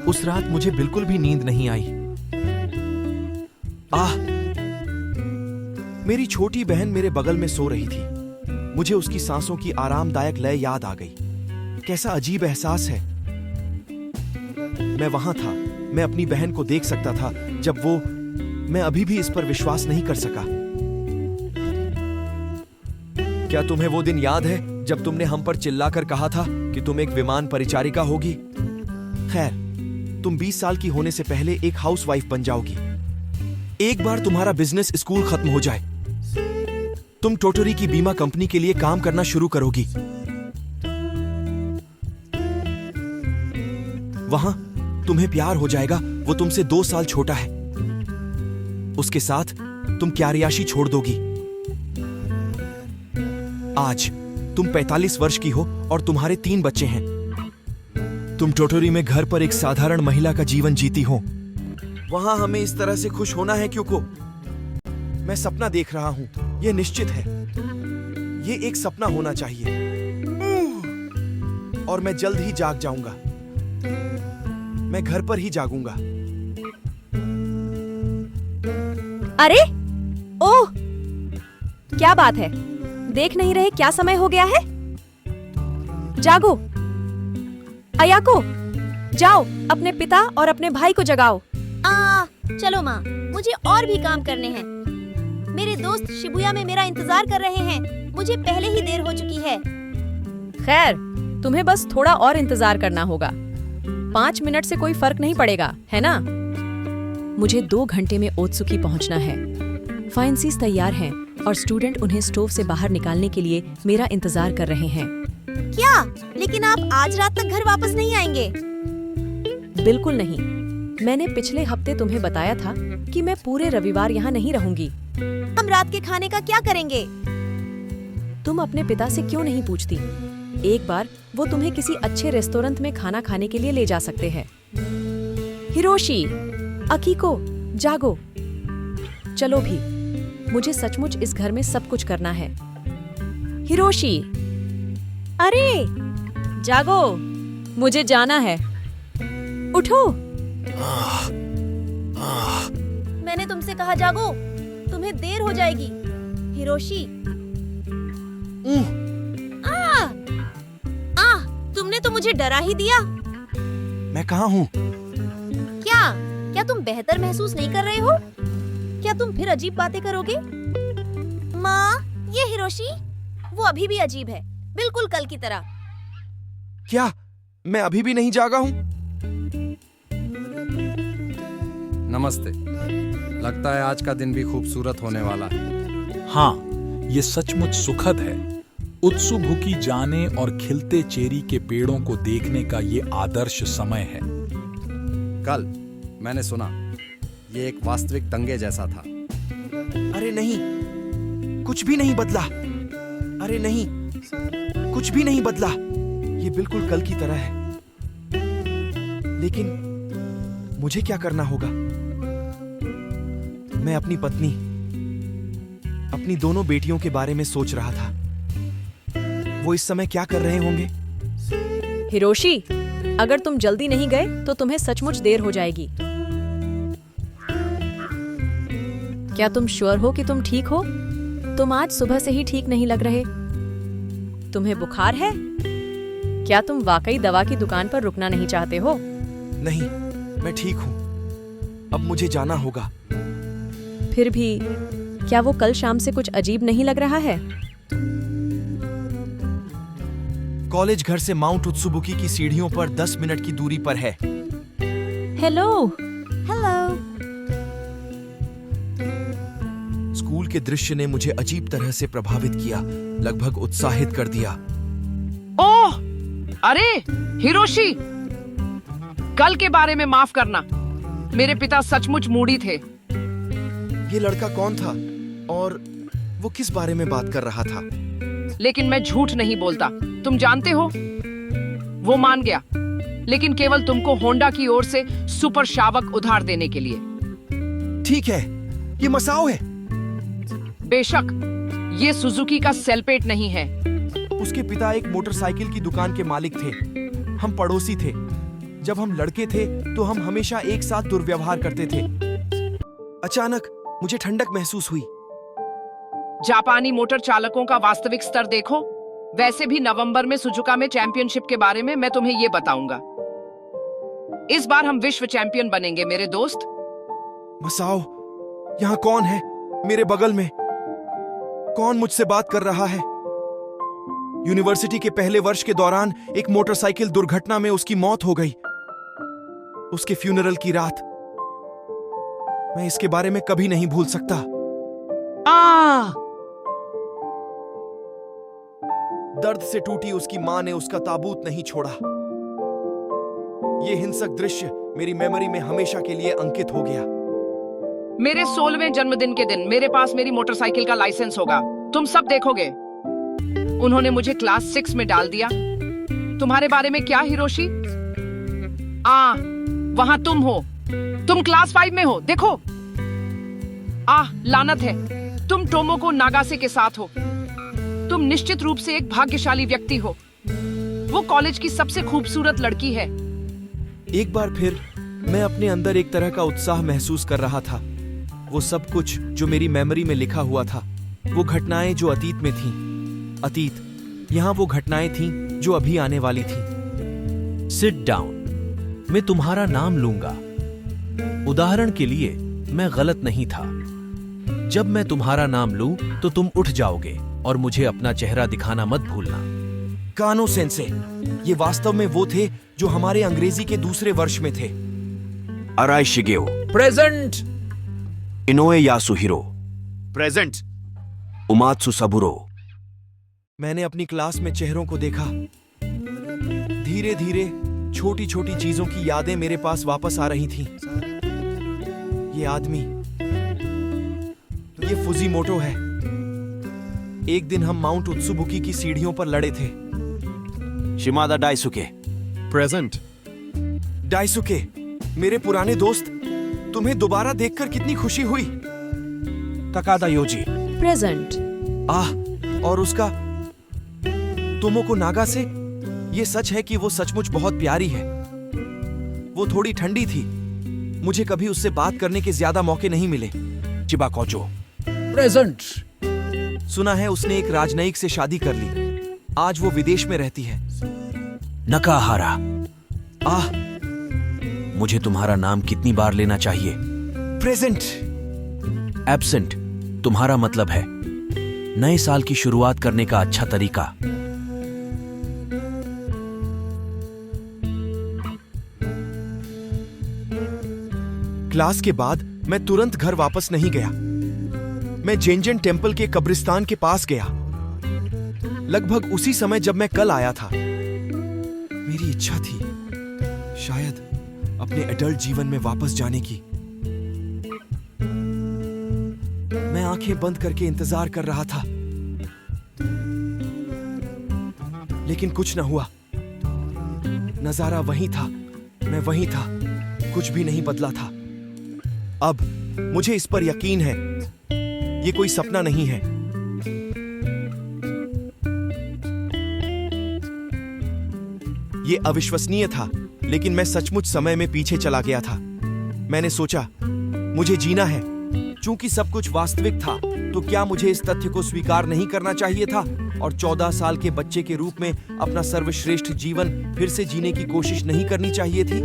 उस रात मुझे बिल्कुल भी नींद नहीं आई। मेरी छोटी बहन मेरे बगल में सो रही थी। मुझे उसकी सांसों की आरामदायक लय याद आ गई। कैसा अजीब एहसास है। मैं वहां था, मैं अपनी बहन को देख सकता था जब वो। मैं अभी भी इस पर विश्वास नहीं कर सका। क्या तुम्हें वो दिन याद है जब तुमने हम पर चिल्लाकर कहा था कि तुम एक विमान परिचारिका होगी? खैर, तुम 20 साल की होने से पहले एक हाउसवाइफ बन जाओगी। एक बार तुम्हारा बिजनेस स्कूल खत्म हो जाए, तुम टोटोरी की बीमा कंपनी के लिए काम करना शुरू करोगी। वहां तुम्हें प्यार हो जाएगा, वो तुमसे 2 साल छोटा है। उसके साथ तुम क्यारियाशी छोड़ दोगी। आज तुम 45 वर्ष की हो और तुम्हारे 3 बच्चे हैं। तुम टोटोरी में घर पर एक साधारण महिला का जीवन जीती हो। वहां हमें इस तरह से खुश होना है क्यों? मैं सपना देख रहा हूं, यह निश्चित है। ये एक सपना होना चाहिए और मैं जल्द ही जाग जाऊंगा। मैं घर पर ही जागूंगा। अरे ओह, क्या बात है? देख नहीं रहे क्या समय हो गया है? जागो अयाको, जाओ अपने पिता और अपने भाई को जगाओ। चलो माँ, मुझे और भी काम करने हैं। मेरे दोस्त शिबुया में मेरा इंतजार कर रहे हैं। मुझे पहले ही देर हो चुकी है। खैर, तुम्हें बस थोड़ा और इंतजार करना होगा। 5 मिनट से कोई फर्क नहीं पड़ेगा, है ना? मुझे 2 घंटे में ओत्सुकी पहुंचना है। फाइंसीज तैयार हैं और स्टूडेंट उन्हें स्टोव से बाहर निकालने के लिए मेरा इंतजार कर रहे हैं। क्या? लेकिन आप आज रात तक घर वापस नहीं आएंगे? बिल्कुल नहीं। मैंने पिछले हफ्ते तुम्हें बताया था कि मैं पूरे रविवार यहाँ नहीं रहूंगी। हम रात के खाने का क्या करेंगे? तुम अपने पिता से क्यों नहीं पूछती? एक बार वो तुम्हें किसी अच्छे रेस्टोरेंट में खाना खाने के लिए ले जा सकते हैं। हिरोशी, अकीको, जागो। चलो भी, मुझे सचमुच इस घर में सब कुछ करना है। हिरोशी, अरे जागो, मुझे जाना है। उठो। मैंने तुमसे कहा जागो, तुम्हें देर हो जाएगी। हिरोशी, तुमने तो मुझे डरा ही दिया। मैं कहाँ हूँ? क्या तुम बेहतर महसूस नहीं कर रहे हो? क्या तुम फिर अजीब बातें करोगे? माँ, ये हिरोशी, वो अभी भी अजीब है, बिल्कुल कल की तरह। क्या मैं अभी भी नहीं जागा हूँ? नमस्ते। लगता है आज का दिन भी खूबसूरत होने वाला है। हाँ, ये सचमुच सुखद है। उत्सुभुकी जाने और खिलते चेरी के पेड़ों को देखने का ये आदर्श समय है। कल मैंने सुना ये एक वास्तविक दंगे जैसा था। अरे नहीं, कुछ भी नहीं बदला। अरे नहीं, कुछ भी नहीं बदला। ये बिल्कुल कल की तरह है। लेकिन मुझे क्या करना होगा? मैं अपनी पत्नी, अपनी दोनों बेटियों के बारे में सोच रहा था। वो इस समय क्या कर रहे होंगे? हिरोशी, अगर तुम जल्दी नहीं गए तो तुम्हें सचमुच देर हो जाएगी। क्या तुम श्योर हो कि तुम ठीक हो? तुम आज सुबह से ही ठीक नहीं लग रहे। तुम्हें बुखार है? क्या तुम वाकई दवा की दुकान पर रुकना नहीं चाहते हो? नहीं, मैं ठीक हूँ। अब मुझे जाना होगा। फिर भी क्या वो कल शाम से कुछ अजीब नहीं लग रहा है? कॉलेज घर से माउंट उत्सुबुकी की सीढ़ियों पर 10 मिनट की दूरी पर है। हेलो। स्कूल के दृश्य ने मुझे अजीब तरह से प्रभावित किया, लगभग उत्साहित कर दिया। ओह, अरे हिरोशी, कल के बारे में माफ करना। मेरे पिता सचमुच मूडी थे। ये लड़का कौन था और वो किस बारे में बात कर रहा था? लेकिन मैं झूठ नहीं बोलता। तुम जानते हो, वो मान गया, लेकिन केवल तुमको होंडा की ओर से सुपर शावक उधार देने के लिए। ठीक है, ये मसाओ है। बेशक, ये सुजुकी का सेलपेट नहीं है। उसके पिता एक मोटरसाइकिल की दुकान के मालिक थे। हम पड़ोसी थे। जब हम लड़के थे तो हम हमेशा एक साथ दुर्व्यवहार करते थे। अचानक मुझे ठंडक महसूस हुई। जापानी मोटर चालकों का वास्तविक स्तर देखो। वैसे भी नवंबर में सुजुका में चैंपियनशिप के बारे में मैं तुम्हें ये बताऊंगा। इस बार हम विश्व चैंपियन बनेंगे मेरे दोस्त। मसाओ, यहाँ कौन है? मेरे बगल में कौन मुझसे बात कर रहा है? यूनिवर्सिटी के पहले वर्ष के दौरान एक मोटरसाइकिल दुर्घटना में उसकी मौत हो गई। उसके फ्यूनरल की रात, मैं इसके बारे में कभी नहीं भूल सकता। दर्द से टूटी उसकी मां ने उसका ताबूत नहीं छोड़ा। यह हिंसक दृश्य मेरी मेमोरी में हमेशा के लिए अंकित हो गया। मेरे 16वें जन्मदिन के दिन मेरे पास मेरी मोटरसाइकिल का लाइसेंस होगा, तुम सब देखोगे। उन्होंने मुझे क्लास 6 में डाल दिया। तुम्हारे बारे में क्या हिरोशी? वहां तुम हो, तुम क्लास 5 में हो, देखो। लानत है, तुम टोमोको नागासे के साथ हो। तुम निश्चित रूप से एक भाग्यशाली व्यक्ति हो। वो कॉलेज की सबसे खूबसूरत लड़की है। एक बार फिर मैं अपने अंदर एक तरह का उत्साह महसूस कर रहा था। वो सब कुछ जो मेरी मेमोरी में लिखा हुआ था, वो घटनाएं जो अतीत में थीं। अतीत, यहाँ वो घटनाएं थीं जो अभी आने वाली थीं। Sit down. मैं तुम्हारा नाम लूंगा। उदाहरण के लिए, मैं गलत नहीं था। जब मैं तुम्हारा नाम लूं तो तुम उठ जाओगे और मुझे अपना चेहरा दिखाना मत भूलना। कानो सेंसे, ये वास्तव में वो थे जो हमारे अंग्रेजी के दूसरे वर्ष में थे। Arai Shigeo present. Inoue Yasuhiro present. Umatsu Saburo. मैंने अपनी क्लास में चेहरों को देखा। धीरे धीरे छोटी छोटी चीजों की यादें मेरे पास वापस आ रही थीं। ये आदमी, ये फुजीमोटो है। एक दिन हम माउंट उत्सुबुकी की सीढ़ियों पर लड़े थे। शिमादा डाइसुके प्रेजेंट। डाइसुके, मेरे पुराने दोस्त, तुम्हें दोबारा देखकर कितनी खुशी हुई। तकादा योजी प्रेजेंट। और उसका तोमोको नागासे, ये सच है कि वो सचमुच बहुत प्यारी है। वो थोड़ी ठंडी थी। मुझे कभी उससे बात करने के ज्यादा मौके नहीं मिले। Chiba Kocho present. सुना है उसने एक राजनयिक से शादी कर ली। आज वो विदेश में रहती है। नकाहारा। मुझे तुम्हारा नाम कितनी बार लेना चाहिए? प्रेजेंट। एब्सेंट तुम्हारा मतलब है नए साल की शुरुआत करने का अच्छा तरीका। क्लास के बाद मैं तुरंत घर वापस नहीं गया। मैं जेंजन टेम्पल के कब्रिस्तान के पास गया, लगभग उसी समय जब मैं कल आया था। मेरी इच्छा थी शायद अपने एडल्ट जीवन में वापस जाने की। मैं आंखें बंद करके इंतजार कर रहा था, लेकिन कुछ न हुआ। नजारा वही था, मैं वही था, कुछ भी नहीं बदला था। अब मुझे इस पर यकीन है, ये कोई सपना नहीं है। ये अविश्वसनीय था, लेकिन मैं सचमुच समय में पीछे चला गया था। मैंने सोचा, मुझे जीना है। चूंकि सब कुछ वास्तविक था, तो क्या मुझे इस तथ्य को स्वीकार नहीं करना चाहिए था और 14 साल के बच्चे के रूप में अपना सर्वश्रेष्ठ जीवन फिर से जीने की कोशिश नहीं करनी चाहिए थी?